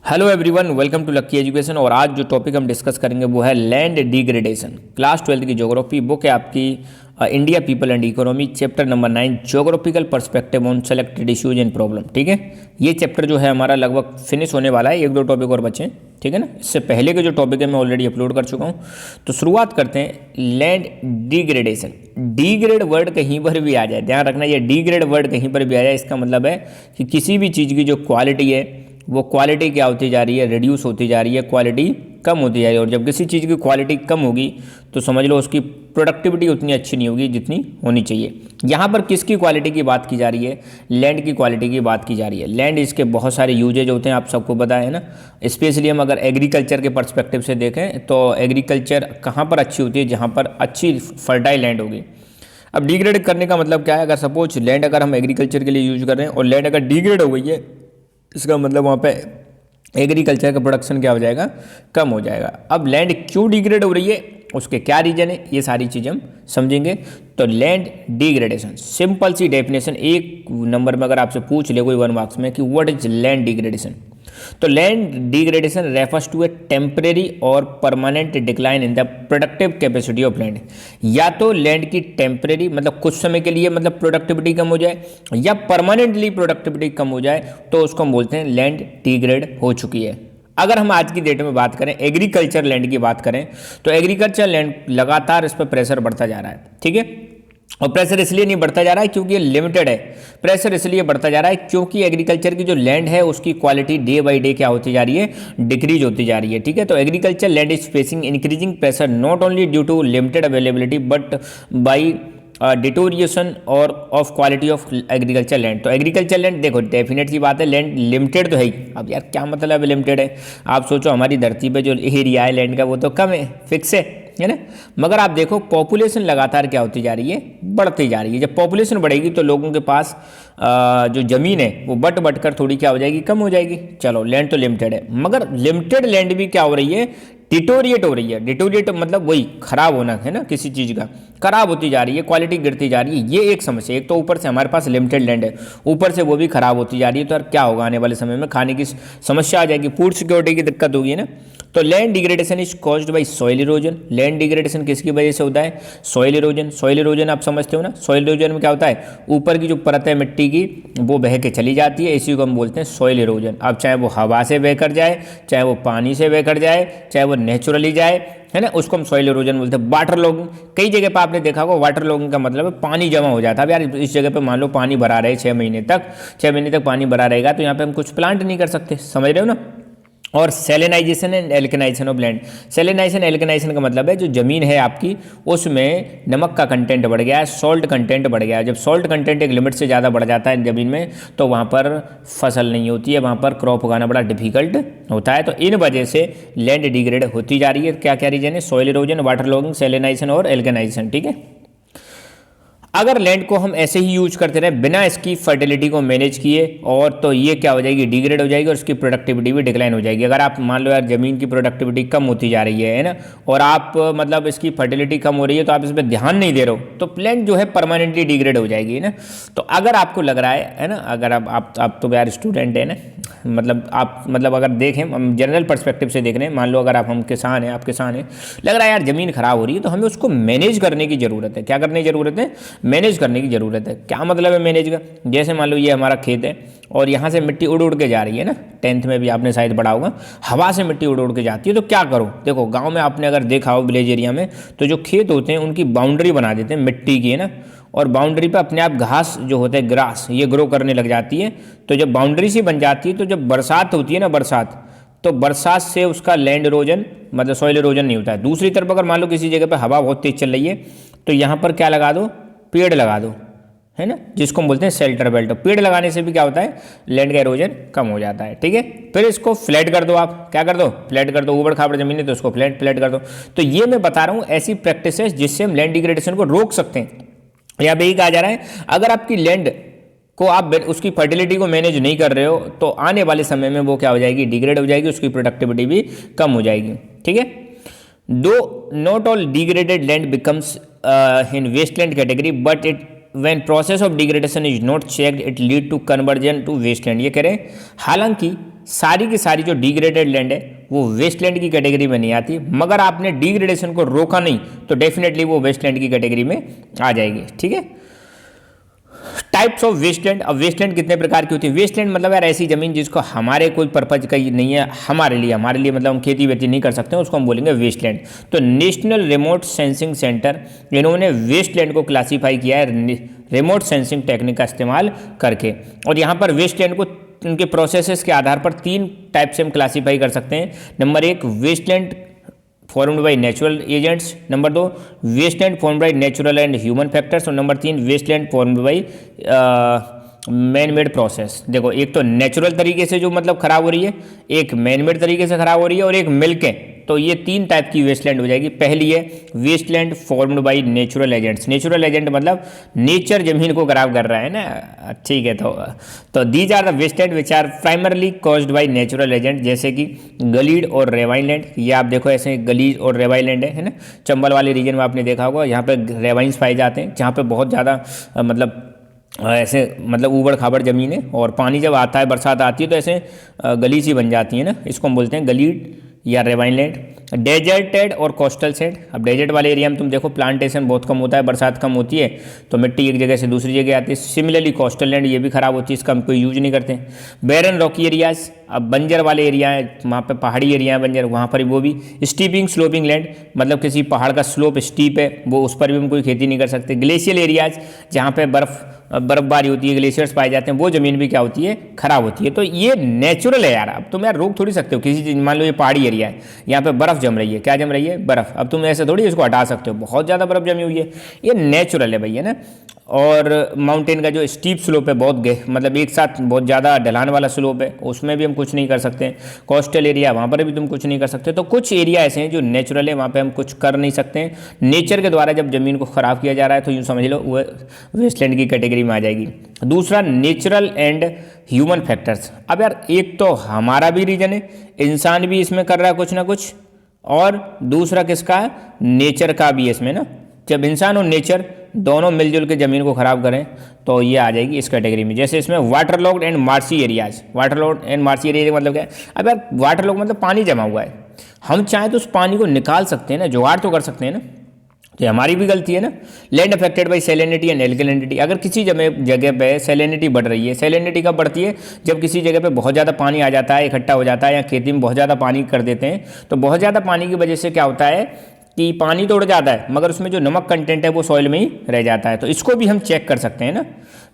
Hello everyone, welcome to Lucky Education. और आज जो टॉपिक हम डिस्कस करेंगे वो है लैंड डिग्रेडेशन। क्लास 12 की ज्योग्राफी बुक है आपकी, India people and economy, chapter number 9, geographical perspective on selected issues and problem. ठीक है, ये चैप्टर जो है हमारा लगभग फिनिश होने वाला है, एक दो टॉपिक और बचे हैं। ठीक है ना, इससे पहले के जो टॉपिक है मैं ऑलरेडी अपलोड कर चुका हूँ। तो शुरुआत करते हैं लैंड डिग्रेडेशन। डिग्रेड वर्ड कहीं पर भी आ जाए, ध्यान रखना, ये डिग्रेड वर्ड कहीं पर भी आ जाए, इसका मतलब है कि किसी भी चीज़ की जो क्वालिटी है वो क्वालिटी क्या होती जा रही है, रिड्यूस होती जा रही है, क्वालिटी कम होती जा रही है। और जब किसी चीज़ की क्वालिटी कम होगी तो समझ लो उसकी प्रोडक्टिविटी उतनी अच्छी नहीं होगी जितनी होनी चाहिए। यहाँ पर किसकी क्वालिटी की बात की जा रही है? लैंड की क्वालिटी की बात की जा रही है। लैंड, इसके बहुत सारे यूजेज होते हैं, आप सबको पता है ना। स्पेशली हम अगर एग्रीकल्चर के पर्सपेक्टिव से देखें तो एग्रीकल्चर कहाँ पर अच्छी होती है? जहाँ पर अच्छी फर्टाइल लैंड होगी। अब डिग्रेड करने का मतलब क्या है? अगर सपोज लैंड अगर हम एग्रीकल्चर के लिए यूज कर रहे हैं और लैंड अगर डिग्रेड हो गई है, इसका मतलब वहाँ पे एग्रीकल्चर का प्रोडक्शन क्या हो जाएगा? कम हो जाएगा। अब लैंड क्यों डिग्रेड हो रही है, उसके क्या रीजन है, ये सारी चीज़ें हम समझेंगे। तो लैंड डिग्रेडेशन, सिंपल सी डेफिनेशन, एक नंबर में अगर आपसे पूछ ले कोई 1 मार्क्स में कि व्हाट इज लैंड डिग्रेडेशन, तो land degradation refers to a temporary और permanent decline in the productive capacity of land. या तो लैंड की टेम्परेरी मतलब कुछ समय के लिए मतलब प्रोडक्टिविटी कम हो जाए, या परमानेंटली प्रोडक्टिविटी कम हो जाए, तो उसको हम बोलते हैं लैंड डिग्रेड हो चुकी है। अगर हम आज की डेट में बात करें, एग्रीकल्चर लैंड की बात करें, तो एग्रीकल्चर लैंड लगातार इस पर प्रेशर बढ़ता जा रहा है। ठीक है, और प्रेशर इसलिए नहीं बढ़ता जा रहा है क्योंकि ये लिमिटेड है। प्रेशर इसलिए बढ़ता जा रहा है क्योंकि एग्रीकल्चर की जो लैंड है उसकी क्वालिटी डे बाय डे क्या होती जा रही है? डिक्रीज होती जा रही है। ठीक है, तो agriculture land is facing increasing pressure not only due to limited availability but by deterioration और of quality of agriculture land. तो एग्रीकल्चर लैंड देखो, डेफिनेट सी बात है, लैंड लिमिटेड तो है ही। अब यार क्या मतलब है लिमिटेड है? आप सोचो हमारी धरती पे जो एरिया है लैंड का वो तो कम है, फिक्स है ना। मगर आप देखो पॉपुलेशन लगातार क्या होती जा रही है? बढ़ती जा रही है। जब पॉपुलेशन बढ़ेगी तो लोगों के पास जो ज़मीन है वो बट कर थोड़ी क्या हो जाएगी? कम हो जाएगी। चलो, लैंड तो लिमिटेड है, मगर लिमिटेड लैंड भी क्या हो रही है? डिटोरिएट हो रही है। डिटोरिएट मतलब वही खराब होना है ना, किसी चीज़ का खराब होती जा रही है, क्वालिटी गिरती जा रही है। ये एक समस्या। एक तो ऊपर से हमारे पास लिमिटेड लैंड है, ऊपर से वो भी खराब होती जा रही है। तो यार क्या होगा आने वाले समय में? खाने की समस्या आ जाएगी, फूड सिक्योरिटी की दिक्कत होगी ना। तो land degradation is caused by soil erosion. Land degradation किसकी वजह से होता है? Soil erosion. सॉइल इरोजन आप समझते हो ना, सॉइल इरोजन में क्या होता है? ऊपर की जो परत है मिट्टी की वो बह के चली जाती है, इसी को हम बोलते हैं सॉइल इरोजन। अब चाहे वो हवा से बहकर जाए, चाहे वो पानी से बहकर जाए, चाहे वो नेचुरली जाए, है ना, उसको हम सॉइल इरोजन बोलते हैं। वाटर लॉगिंग, कई जगह पर आपने देखा होगा, वाटर लॉगिंग का मतलब है पानी जमा हो जाता है। अब यार इस जगह पे मान लो पानी भरा रहे 6 महीने तक, 6 महीने तक पानी भरा रहेगा, तो यहाँ पे हम कुछ प्लांट नहीं कर सकते, समझ रहे हो ना। और सेलेनाइजेशन एंड एल्कनाइजेशन ऑफ लैंड। सेलेनाइजेशन एल्कनाइजेशन का मतलब है जो ज़मीन है आपकी उसमें नमक का कंटेंट बढ़ गया है, सॉल्ट कंटेंट बढ़ गया है। जब सॉल्ट कंटेंट एक लिमिट से ज़्यादा बढ़ जाता है ज़मीन में तो वहाँ पर फसल नहीं होती है, वहाँ पर क्रॉप उगाना बड़ा डिफिकल्ट होता है। तो इन वजह से लैंड डिग्रेड होती जा रही है। क्या क्या रीजन है? सॉइल इरोजन, वाटर लॉगिंग, सेलेनाइजेशन और एल्कनाइजेशन। ठीक है, अगर लैंड को हम ऐसे ही यूज करते रहे बिना इसकी फर्टिलिटी को मैनेज किए, और तो ये क्या हो जाएगी? डिग्रेड हो जाएगी और उसकी प्रोडक्टिविटी भी डिक्लाइन हो जाएगी। अगर आप मान लो यार ज़मीन की प्रोडक्टिविटी कम होती जा रही है ना, और आप मतलब इसकी फर्टिलिटी कम हो रही है, तो आप इस पर ध्यान नहीं दे रहे हो, तो प्लांट जो है परमानेंटली डिग्रेड हो जाएगी ना। तो अगर आपको लग रहा है ना, अगर आप तो यार स्टूडेंट है ना, मतलब आप मतलब अगर देखें हम जनरल पर्सपेक्टिव से देख रहे हैं, मान लो अगर हम किसान हैं, आप किसान हैं, लग रहा है यार ज़मीन खराब हो रही है, तो हमें उसको मैनेज करने की ज़रूरत है। क्या करने की ज़रूरत है? मैनेज करने की ज़रूरत है। क्या मतलब है मैनेज का? जैसे मान लो ये हमारा खेत है और यहाँ से मिट्टी उड़ उड़ के जा रही है ना, 10th में भी आपने शायद पढ़ा होगा, हवा से मिट्टी उड़ उड़ के जाती है। तो क्या करो? देखो गांव में आपने अगर देखा हो, विलेज एरिया में, तो जो खेत होते हैं उनकी बाउंड्री बना देते हैं मिट्टी की, है ना, और बाउंड्री पे अपने आप घास जो होते हैं, ग्रास, ये ग्रो करने लग जाती है। तो जब बाउंड्री सी बन जाती है तो जब बरसात होती है ना, बरसात, तो बरसात से उसका लैंड इरोजन मतलब सॉइल इरोजन नहीं होता है। दूसरी तरफ अगर मान लो किसी जगह पे हवा बहुत तेज चल रही है, तो यहाँ पर क्या लगा दो? पेड़ लगा दो, है ना, जिसको हम बोलते हैं शेल्टर बेल्ट। पेड़ लगाने से भी क्या होता है? लैंड का इरोजन कम हो जाता है। ठीक है, फिर इसको फ्लैट कर दो। आप क्या कर दो? फ्लैट कर दो। ऊबड़ खाबड़ जमीन है तो उसको फ्लैट कर दो। तो ये मैं बता रहा हूँ ऐसी प्रैक्टिस जिससे हम लैंड डिग्रेडेशन को रोक सकते हैं। यहाँ पे ही कहा जा रहा है, अगर आपकी लैंड को आप उसकी फर्टिलिटी को मैनेज नहीं कर रहे हो तो आने वाले समय में वो क्या हो जाएगी? डिग्रेड हो जाएगी, उसकी प्रोडक्टिविटी भी कम हो जाएगी। ठीक है, though not all degraded land becomes in wasteland category but it when process of degradation is not checked it lead to conversion to wasteland. ये कह रहे हैं हालांकि सारी की सारी जो डिग्रेडेड लैंड है वो वेस्टलैंड की कैटेगरी में नहीं आती, मगर आपने डिग्रेडेशन को रोका नहीं तो डेफिनेटली वो वेस्टलैंड की कैटेगरी में आ जाएगी। ठीक है। Types of wasteland. अब वेस्टलैंड कितने प्रकार की होती है? वेस्टलैंड मतलब यार ऐसी जमीन जिसको हमारे कोई पर्पज का नहीं है, हमारे लिए मतलब हम खेती वेती नहीं कर सकते हैं, उसको हम बोलेंगे वेस्टलैंड। तो नेशनल रिमोट सेंसिंग सेंटर इन्होंने वेस्टलैंड को क्लासीफाई किया है रिमोट सेंसिंग टेक्निक का इस्तेमाल करके। और यहाँ पर वेस्टलैंड को उनके प्रोसेसेस के आधार पर 3 टाइप से हम क्लासीफाई कर सकते हैं। Number 1 wasteland formed by natural agents, number 2 wasteland formed by natural and human factors, और number 3 wasteland formed by man made process. देखो एक तो नेचुरल तरीके से जो मतलब खराब हो रही है, एक मैन मेड तरीके से खराब हो रही है, और एक मिलके, तो ये 3 टाइप की वेस्टलैंड हो जाएगी। पहली है wasteland formed by natural agents. Natural agent मतलब नेचर जमीन को खराब कर रहा है ना, ठीक है। तो these are the wasteland which are primarily caused by natural agent, जैसे कि गलीड और रेवाइन लैंड। ये आप देखो ऐसे गलीड और रेवाइन लैंड है ना, चंबल वाले रीजन में आपने देखा होगा, यहाँ पे रेवाइंस पाए जाते हैं, जहाँ पे बहुत ज़्यादा मतलब ऐसे मतलब ऊबड़ खाबड़ ज़मीन है, और पानी जब आता है, बरसात आती है, तो ऐसे गली सी बन जाती है ना, इसको हम बोलते हैं गलीड या रेवाइन लैंड। डेजर्टेड और कोस्टल सेट। अब डेजर्ट वाले एरिया में तुम देखो प्लांटेशन बहुत कम होता है, बरसात कम होती है, तो मिट्टी एक जगह से दूसरी जगह आती है। सिमिलरली कोस्टल लैंड ये भी खराब होती है, इसका हम कोई यूज नहीं करते। बैरन रॉकी एरियाज, अब बंजर वाले एरिया है, वहाँ पे पहाड़ी एरिया है बंजर, वहाँ पर वो भी। स्टीपिंग स्लोपिंग लैंड मतलब किसी पहाड़ का स्लोप स्टीप है, वो उस पर भी हम कोई खेती नहीं कर सकते। ग्लेशियल एरियाज जहाँ पे बर्फबारी होती है, ग्लेशियर्स पाए जाते हैं, वो ज़मीन भी क्या होती है, खराब होती है। तो ये नेचुरल है यार, अब तुम यार रोक थोड़ी सकते हो किसी चीज़। मान लो ये पहाड़ी एरिया है, यहाँ पे बर्फ़ जम रही है, क्या जम रही है, बर्फ़। अब तुम ऐसे थोड़ी इसको हटा सकते हो, बहुत ज़्यादा बर्फ़ जमी हुई है, ये नेचुरल है भैया ना। और माउंटेन का जो स्टीप स्लोप है, बहुत मतलब एक साथ बहुत ज़्यादा ढलान वाला स्लोप है, उसमें भी हम कुछ नहीं कर सकते। कोस्टल एरिया, वहाँ पर भी तुम कुछ नहीं कर सकते। तो कुछ एरिया ऐसे हैं जो नेचुरल है, वहाँ पे हम कुछ कर नहीं सकते हैं। नेचर के द्वारा जब ज़मीन को ख़राब किया जा रहा है, तो यूँ समझ लो वो वेस्टलैंड की कैटेगरी में आ जाएगी। दूसरा नेचुरल एंड ह्यूमन फैक्टर्स। अब यार एक तो हमारा भी रीजन है, इंसान भी इसमें कर रहा है कुछ ना कुछ, और दूसरा किसका है, नेचर का भी है इसमें ना। जब इंसान और नेचर दोनों मिलजुल के ज़मीन को ख़राब करें तो ये आ जाएगी इस कैटेगरी में। जैसे इसमें water logged and marshy areas. Water logged and marshy area मतलब क्या है? अब यार वाटर लॉग मतलब पानी जमा हुआ है, हम चाहें तो उस पानी को निकाल सकते हैं ना, जुगाड़ तो कर सकते हैं ना, तो हमारी भी गलती है ना। Land affected by salinity and alkalinity. अगर किसी जगह पे सैलिनिटी बढ़ रही है, सैलिनिटी कब बढ़ती है, जब किसी जगह पे बहुत ज़्यादा पानी आ जाता है, इकट्ठा हो जाता है, या खेती में बहुत ज़्यादा पानी कर देते हैं, तो बहुत ज़्यादा पानी की वजह से क्या होता है कि पानी तो उड़ जाता है, मगर उसमें जो नमक कंटेंट है वो सॉइल में ही रह जाता है। तो इसको भी हम चेक कर सकते हैं ना।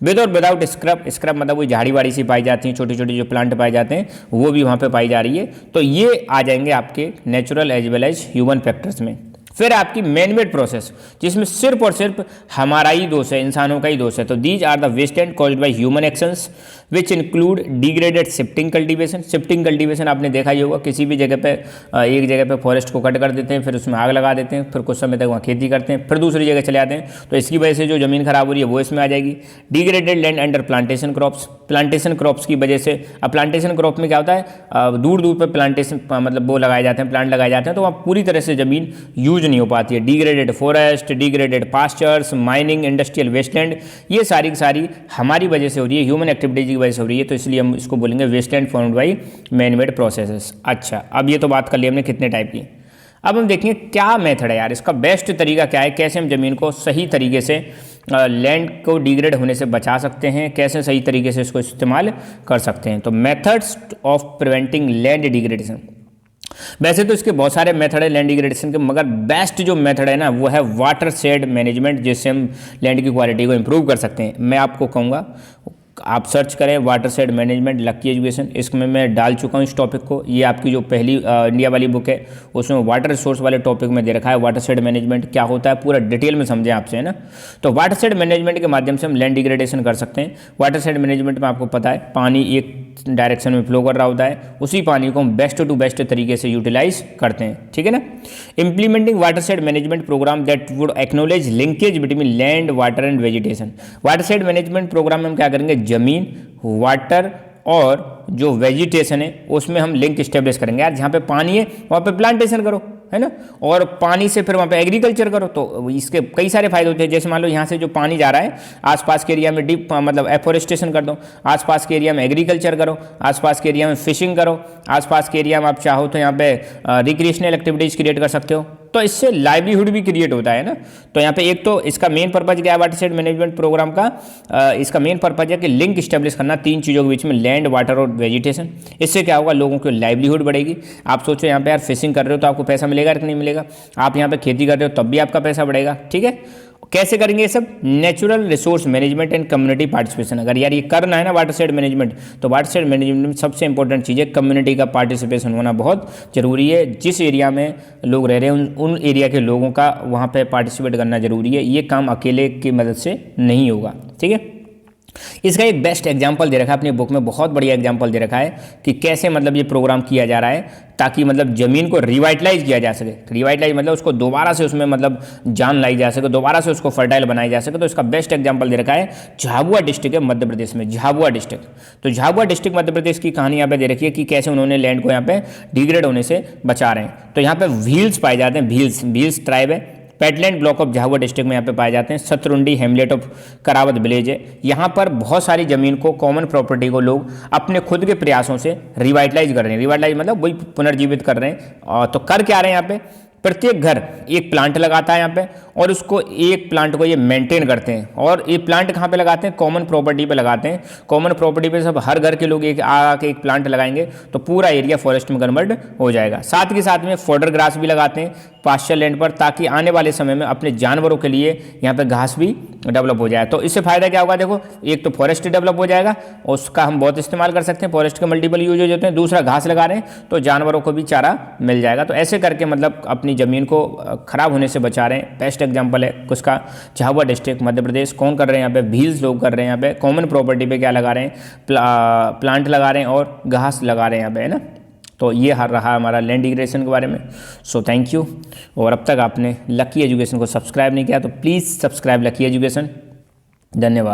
विद और विदाउट स्क्रब। स्क्रब मतलब वही झाड़ी वाड़ी सी पाई जाती हैं, छोटी छोटी जो प्लांट पाए जाते हैं, वो भी वहाँ पे पाई जा रही है। तो ये आ जाएंगे आपके natural as well as human factors में। फिर आपकी मैन मेड प्रोसेस, जिसमें सिर्फ और सिर्फ हमारा ही दोष है, इंसानों का ही दोष है। तो these are the wasteland caused by human actions which include degraded shifting cultivation. Shifting cultivation आपने देखा ही होगा, किसी भी जगह पे एक जगह पे फॉरेस्ट को कट कर देते हैं, फिर उसमें आग लगा देते हैं, फिर कुछ समय तक वहाँ खेती करते हैं, फिर दूसरी जगह चले जाते हैं। तो इसकी वजह से जो ज़मीन खराब हो रही है वो इसमें आ जाएगी। Degraded land under plantation crops. Plantation crops की वजह से, अब प्लांटेशन क्रॉप में क्या होता है, दूर दूर पर प्लांटेशन मतलब वो लगाए जाते हैं, प्लांट लगाए जाते हैं, तो वहाँ पूरी तरह से ज़मीन यूज नहीं हो पाती है। Degraded forest, degraded pastures, mining, industrial wasteland, ये सारी की सारी हमारी वजह से हो रही है, ह्यूमन एक्टिविटीज की वजह से हो रही है। तो इसलिए हम इसको बोलेंगे wasteland formed by man made processes. अच्छा, अब ये तो बात कर ली हमने कितने टाइप की। अब हम देखेंगे क्या मेथड है यार, इसका बेस्ट तरीका क्या है, कैसे हम ज़मीन को सही तरीके से लैंड को डिग्रेड होने से बचा सकते हैं, कैसे सही तरीके से इसको इस्तेमाल कर सकते हैं। तो methods of preventing land degradation. वैसे तो इसके बहुत सारे मेथड है लैंड डिग्रेडेशन के, मगर बेस्ट जो मेथड है ना वो है वाटर शेड मैनेजमेंट, जिससे हम लैंड की क्वालिटी को इंप्रूव कर सकते हैं। मैं आपको कहूँगा आप सर्च करें वाटर शेड मैनेजमेंट लक्की एजुकेशन, इसमें मैं डाल चुका हूँ इस टॉपिक को। ये आपकी जो पहली इंडिया वाली बुक है उसमें वाटर रिसोर्स वाले टॉपिक में दे रखा है वाटर शेड मैनेजमेंट क्या होता है, पूरा डिटेल में समझें आपसे, है ना। तो वाटर शेड मैनेजमेंट के माध्यम से हम लैंड डिग्रेडेशन कर सकते हैं। वाटर शेड मैनेजमेंट में आपको पता है पानी एक डायरेक्शन में फ्लो कर रहा होता है, उसी पानी को हम बेस्ट टू बेस्ट तरीके से यूटिलाइज करते हैं, ठीक है ना। Implementing watershed management programme that would acknowledge linkage between land, water and vegetation. Watershed management programme में हम क्या करेंगे, जमीन, वाटर और जो वेजिटेशन है उसमें हम लिंक स्टेब्लिश करेंगे। यार जहाँ पे पानी है वहाँ पे प्लांटेशन करो, है ना, और पानी से फिर वहाँ पे एग्रीकल्चर करो, तो इसके कई सारे फायदे होते हैं। जैसे मान लो यहाँ से जो पानी जा रहा है आसपास के एरिया में डीप मतलब एफोरेस्टेशन कर दो, आसपास के एरिया में एग्रीकल्चर करो, आसपास के एरिया में फिशिंग करो, आसपास के एरिया में आप चाहो तो यहाँ पे रिक्रिएशनल एक्टिविटीज़ क्रिएट कर सकते हो, तो इससे लाइवलीहुड भी क्रिएट होता है ना। तो यहाँ पे एक तो इसका मेन पर्पज क्या है वाटरशेड मैनेजमेंट प्रोग्राम का, इसका मेन पर्पज है कि लिंक स्टैब्लिश करना 3 चीज़ों के बीच में, लैंड, वाटर और वेजिटेशन। इससे क्या होगा, लोगों की लाइवलीहुड बढ़ेगी। आप सोचो यहाँ पे यार फिशिंग कर रहे हो तो आपको पैसा मिलेगा कि नहीं मिलेगा, आप यहाँ पे खेती कर रहे हो तब भी आपका पैसा बढ़ेगा, ठीक है। कैसे करेंगे ये सब, natural resource management and community participation. अगर यार ये करना है ना वाटरशेड मैनेजमेंट, तो वाटरशेड मैनेजमेंट में सबसे इंपॉर्टेंट चीज़ है कम्युनिटी का पार्टिसिपेशन होना बहुत जरूरी है। जिस एरिया में लोग रह रहे हैं उन एरिया के लोगों का वहाँ पे पार्टिसिपेट करना जरूरी है। ये काम अकेले की मदद से नहीं होगा, ठीक है। इसका एक बेस्ट एग्जांपल दे रखा है अपनी बुक में, बहुत बढ़िया एग्जांपल दे रखा है कि कैसे मतलब ये प्रोग्राम किया जा रहा है ताकि मतलब ज़मीन को रिवाइटलाइज किया जा सके। रिवाइटलाइज मतलब उसको दोबारा से उसमें मतलब जान लाई जा सके, दोबारा से उसको फर्टाइल बनाया जा सके। तो इसका बेस्ट एग्जांपल दे रखा है झाबुआ डिस्ट्रिक्ट है मध्य प्रदेश में, झाबुआ डिस्ट्रिक्ट। तो झाबुआ डिस्ट्रिक्ट मध्य प्रदेश की कहानी यहाँ पे दे रखी है कि कैसे उन्होंने लैंड को यहाँ पे डिग्रेड होने से बचा रहे हैं। तो यहाँ पे व्हील्स पाए जाते हैं, व्हील्स ट्राइब है, पेटलैंड ब्लॉक ऑफ झाबुआ डिस्ट्रिक्ट में यहाँ पे पाए जाते हैं। सतरुंडी हेमलेट ऑफ करावत विलेज है। यहाँ पर बहुत सारी जमीन को, कॉमन प्रॉपर्टी को लोग अपने खुद के प्रयासों से रिवाइटलाइज कर रहे हैं। रिवाइटलाइज मतलब वही पुनर्जीवित कर रहे हैं। और तो कर क्या रहे हैं यहाँ पे, प्रत्येक घर एक प्लांट लगाता है यहाँ पे, और उसको एक प्लांट को ये मेंटेन करते हैं। और ये प्लांट कहाँ पे लगाते हैं, कॉमन प्रॉपर्टी पे लगाते हैं। कॉमन प्रॉपर्टी पे सब हर घर के लोग एक आके एक प्लांट लगाएंगे तो पूरा एरिया फॉरेस्ट में कन्वर्ट हो जाएगा। साथ के साथ में फॉडर ग्रास भी लगाते हैं पास्चर लैंड पर, ताकि आने वाले समय में अपने जानवरों के लिए यहाँ पे घास भी डेवलप हो जाए। तो इससे फायदा क्या होगा, देखो एक तो फॉरेस्ट डेवलप हो जाएगा, उसका हम बहुत इस्तेमाल कर सकते हैं, फॉरेस्ट के मल्टीपल यूज हो जाते हैं। दूसरा घास लगा रहे हैं तो जानवरों को भी चारा मिल जाएगा। तो ऐसे करके मतलब अपनी ज़मीन को खराब होने से बचा रहे हैं। बेस्ट एग्जाम्पल है उसका झाबुआ डिस्ट्रिक्ट मध्य प्रदेश। कौन कर रहे हैं यहाँ पे, व्हील्स लोग कर रहे हैं यहाँ पे। कॉमन प्रॉपर्टी पे क्या लगा रहे हैं, प्लांट लगा रहे हैं और घास लगा रहे हैं यहाँ पे, है ना। तो ये रहा हमारा लैंड डिग्रेडेशन के बारे में। So thank you. और अब तक आपने लकी एजुकेशन को सब्सक्राइब नहीं किया तो प्लीज़ सब्सक्राइब लकी एजुकेशन। धन्यवाद।